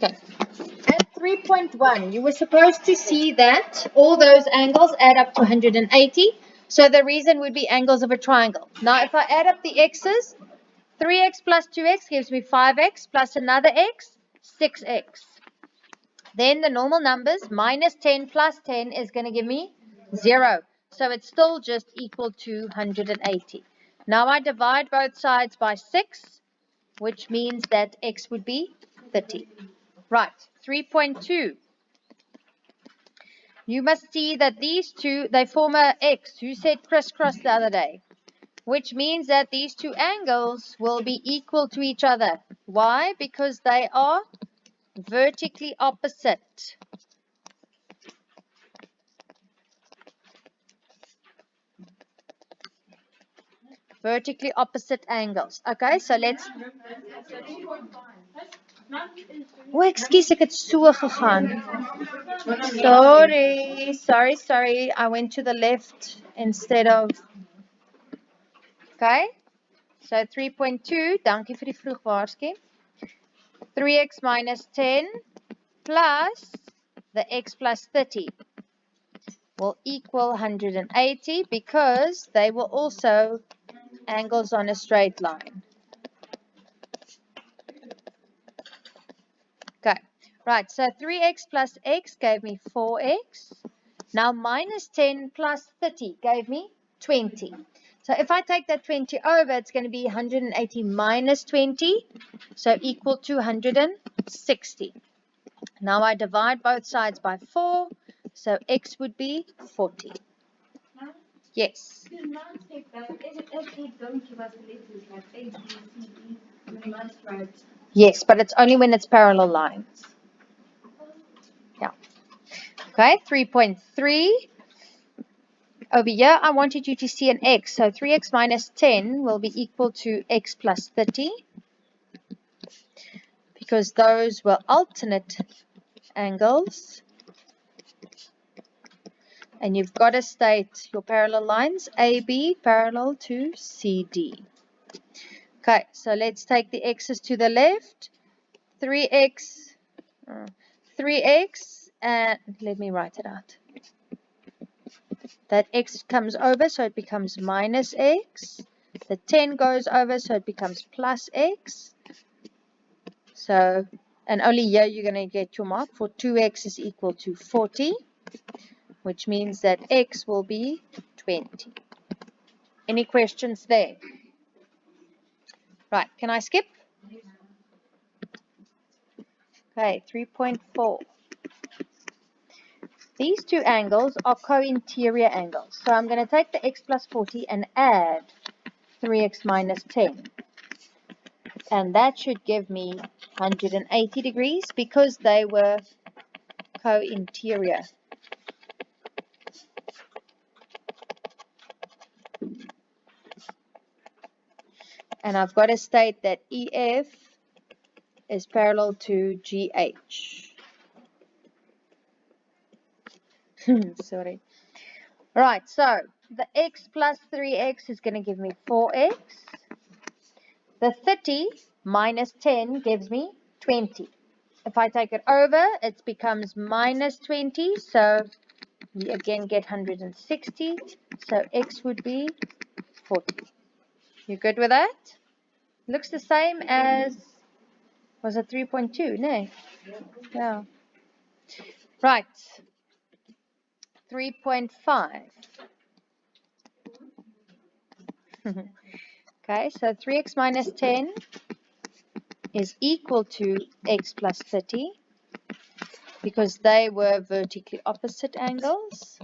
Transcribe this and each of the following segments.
Okay. At 3.1, you were supposed to see that all those angles add up to 180. So the reason would be angles of a triangle. Now, if I add up the x's, 3x plus 2x gives me 5x plus another x, 6x. Then the normal numbers, minus 10 plus 10 is going to give me 0. So it's still just equal to 180. Now I divide both sides by 6, which means that x would be 30. Right, 3.2. You must see that these two, they form a x. Who said crisscross the other day? Which means that these two angles will be equal to each other. Why? Because they are vertically opposite. Vertically opposite angles. Okay, so let's... Oh, excuse, ek het so gegaan. Sorry. I went to the left instead of... Okay, so 3.2, dankie vir die vroeg waarsku. 3x minus 10 plus the x plus 30 will equal 180 because they were also angles on a straight line. Okay, right, so 3x plus x gave me 4x. Now minus 10 plus 30 gave me 20. So if I take that 20 over, it's going to be 180 minus 20, so equal to 160. Now I divide both sides by 4, so x would be 40. Yes. Yes, but it's only when it's parallel lines. Yeah. Okay, 3.3. Over here, I wanted you to see an x. So 3x minus 10 will be equal to x plus 30. Because those were alternate angles. And you've got to state your parallel lines. AB parallel to CD. Okay, so let's take the x's to the left. 3x, and let me write it out. That x comes over, so it becomes minus x. The 10 goes over, so it becomes plus x. So, and only here you're going to get your mark for 2x is equal to 40, which means that x will be 20. Any questions there? Right, can I skip? Okay, 3.4. These two angles are co-interior angles. So I'm going to take the x plus 40 and add 3x minus 10. And that should give me 180 degrees because they were co-interior. And I've got to state that EF is parallel to GH. Sorry. Right, so the x plus 3x is going to give me 4x. The 30 minus 10 gives me 20. If I take it over, it becomes minus 20. So we again get 160. So x would be 40. You good with that? Looks the same as, was it 3.2? No. Yeah. Right. 3.5. Okay, so 3x minus 10 is equal to x plus 30 because they were vertically opposite angles.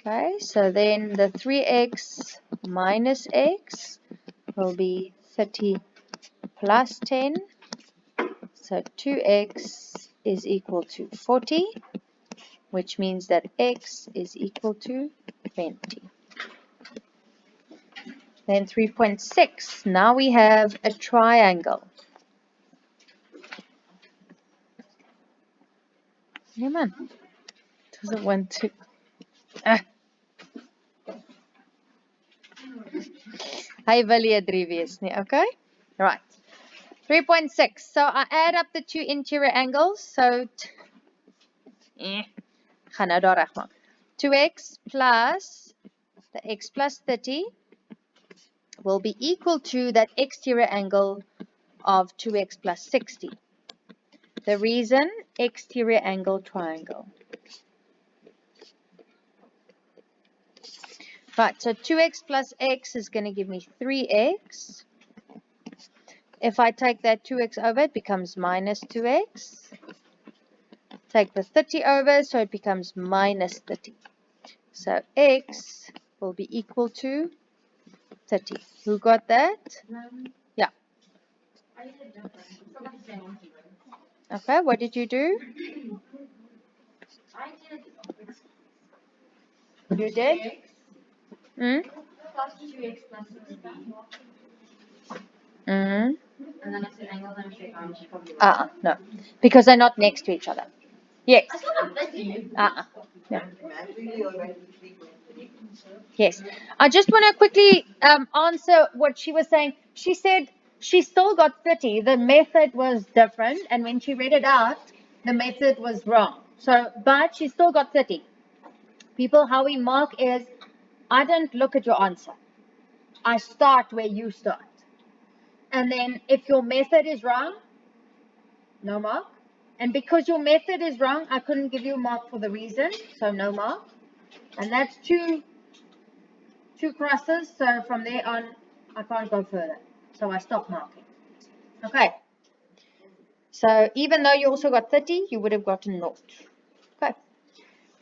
Okay, so then the 3x minus x will be 30 plus 10. So 2x is equal to 40, which means that x is equal to 20. Then 3.6, now we have a triangle. Yeah, man. Doesn't want to. Hy wil jy 3 wees nie, okay? Right. 3.6. So I add up the two interior angles. So gaan nou daar regmaak. 2x plus the x plus 30 will be equal to that exterior angle of 2x plus 60. The reason, exterior angle triangle. Right, so 2x plus x is going to give me 3x. If I take that 2x over, it becomes minus 2x. Take the 30 over, so it becomes minus 30. So x will be equal to 30. Who got that? Yeah. Okay, what did you do? You did? Mm? Mm. No. Because they're not next to each other. Yes. No. Yes. I just want to quickly answer what she was saying. She said she still got 30. The method was different, and when she read it out, the method was wrong. So, but she still got 30. People, how we mark is, I don't look at your answer. I start where you start. And then if your method is wrong, no mark. And because your method is wrong, I couldn't give you a mark for the reason, so no mark. And that's two crosses, so from there on, I can't go further. So I stop marking. Okay. So even though you also got 30, you would have gotten 0. Okay.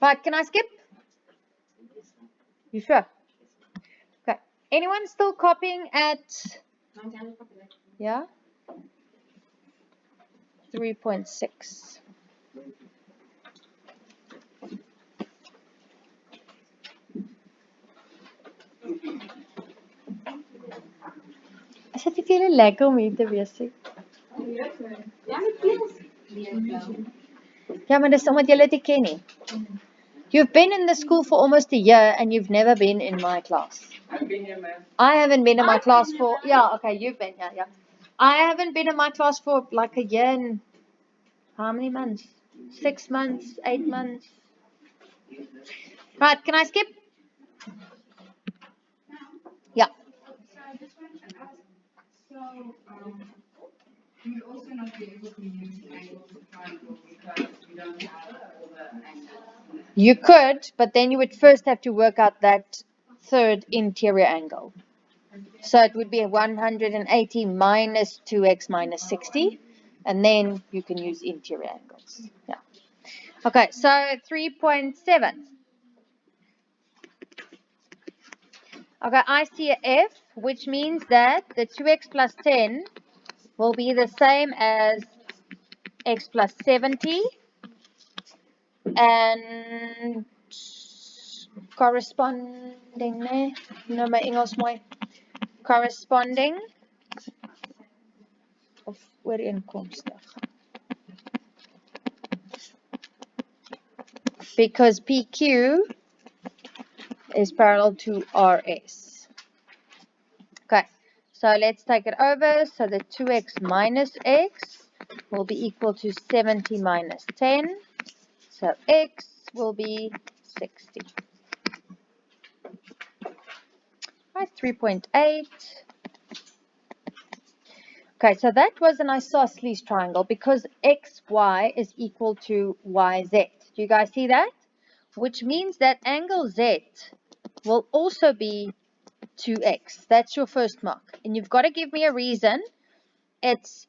Right, can I skip? You sure? Okay. Anyone still copying at... Yeah? 3.6. Is dit nie vir julle lekker om hier te wees nie? Ja, maar dis omdat julle dit ken nie. You've been in the school for almost a year and you've never been in my class. I've been here, ma'am. I haven't been in my class for... Yeah, okay, you've been here, yeah. I haven't been in my class for like a year and... How many months? 6 months, 8 months. Right, can I skip? Yeah. So I just wanted to ask, so you would also not be able to use angles of triangle because you don't have all the angles. You could, but then you would first have to work out that third interior angle. So it would be 180 minus 2x minus 60, and then you can use interior angles. Yeah. Okay, so 3.7. Okay, I see a F, which means that the 2x plus 10 will be the same as x plus 70, and corresponding, no, my Engels mooi, corresponding of ooreenkomstig. Because PQ is parallel to RS. Okay, so let's take it over. So the 2x minus x will be equal to 70 minus 10. So x will be 60. Right, 3.8. Okay, so that was an isosceles triangle because xy is equal to yz. Do you guys see that? Which means that angle z will also be 2x. That's your first mark. And you've got to give me a reason. It's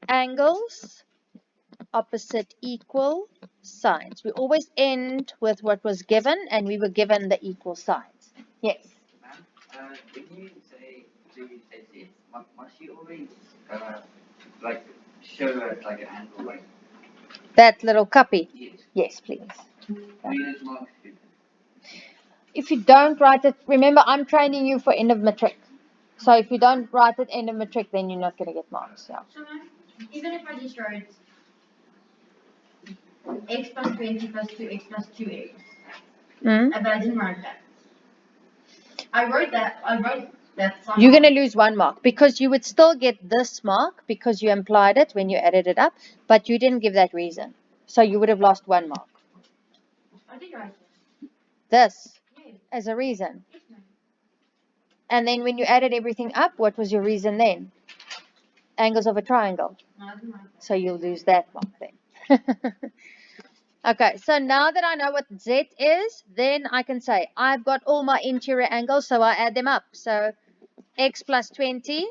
angles opposite equal sides. We always end with what was given, and we were given the equal sides. Yes? When you say Z, must you always like show it like an angle like That little copy? Yes. Yes, please. If you don't write it, remember I'm training you for end of matric. So if you don't write it end of matric, then you're not going to get marks. Yeah. So even if I just wrote x plus 20 plus 2x plus 2x, Mm. but I didn't write that. I wrote You're going to lose 1 mark because you would still get this mark because you implied it when you added it up, but you didn't give that reason. So you would have lost 1 mark. This as a reason. And then when you added everything up, what was your reason then? Angles of a triangle. So you'll lose that mark then. Okay, so now that I know what Z is, then I can say I've got all my interior angles, so I add them up. So x plus 20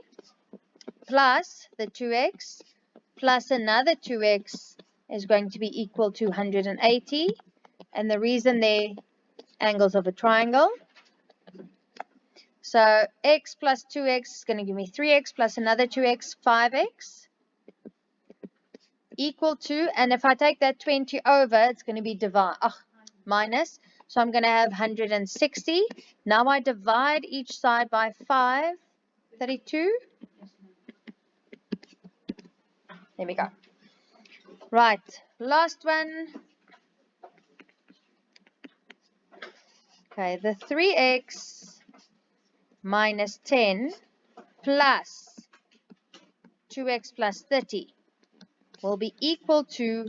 plus the 2x plus another 2x is going to be equal to 180. And the reason they're angles of a triangle. So x plus 2x is going to give me 3x plus another 2x, 5x. Equal to, and if I take that 20 over, it's going to be minus. So I'm going to have 160. Now I divide each side by 5, 32. There we go. Right, last one. Okay, the 3x minus 10 plus 2x plus 30 will be equal to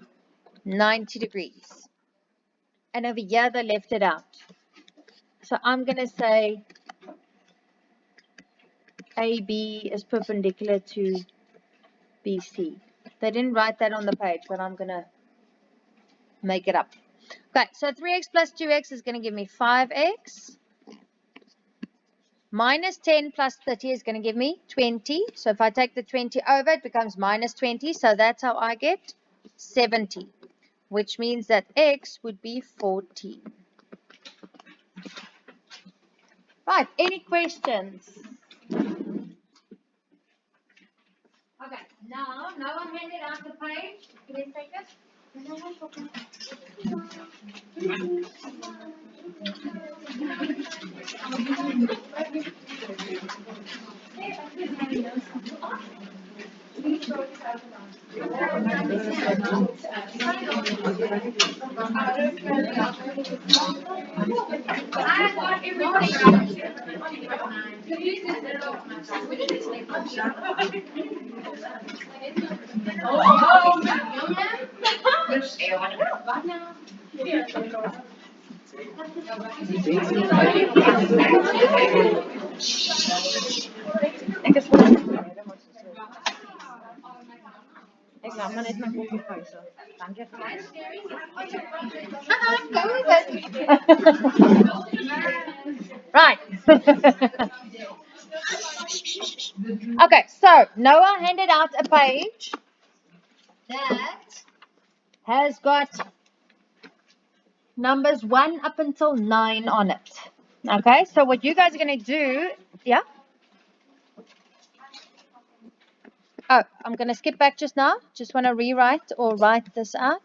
90 degrees. And over here they left it out. So I'm going to say AB is perpendicular to BC. They didn't write that on the page, but I'm going to make it up. Okay, so 3x plus 2x is going to give me 5x. Minus 10 plus 30 is going to give me 20. So if I take the 20 over, it becomes minus 20. So that's how I get 70, which means that x would be 14. Right, any questions? Okay, now Noah handed out the page. Can you take it? Right. Okay, so Noah handed out a page that has got numbers 1 up until 9 on it. Okay, so what you guys are going to do, yeah? Oh, I'm going to skip back just now. Just want to rewrite or write this out.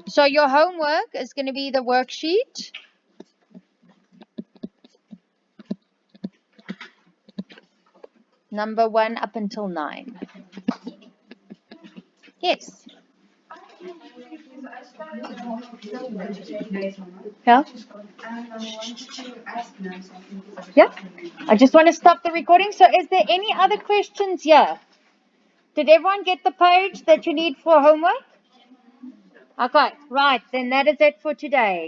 So your homework is going to be the worksheet. Number 1 up until 9. Yes. Yeah? Yeah? I just want to stop the recording. So is there any other questions here? Did everyone get the page that you need for homework? Okay, right. Then that is it for today.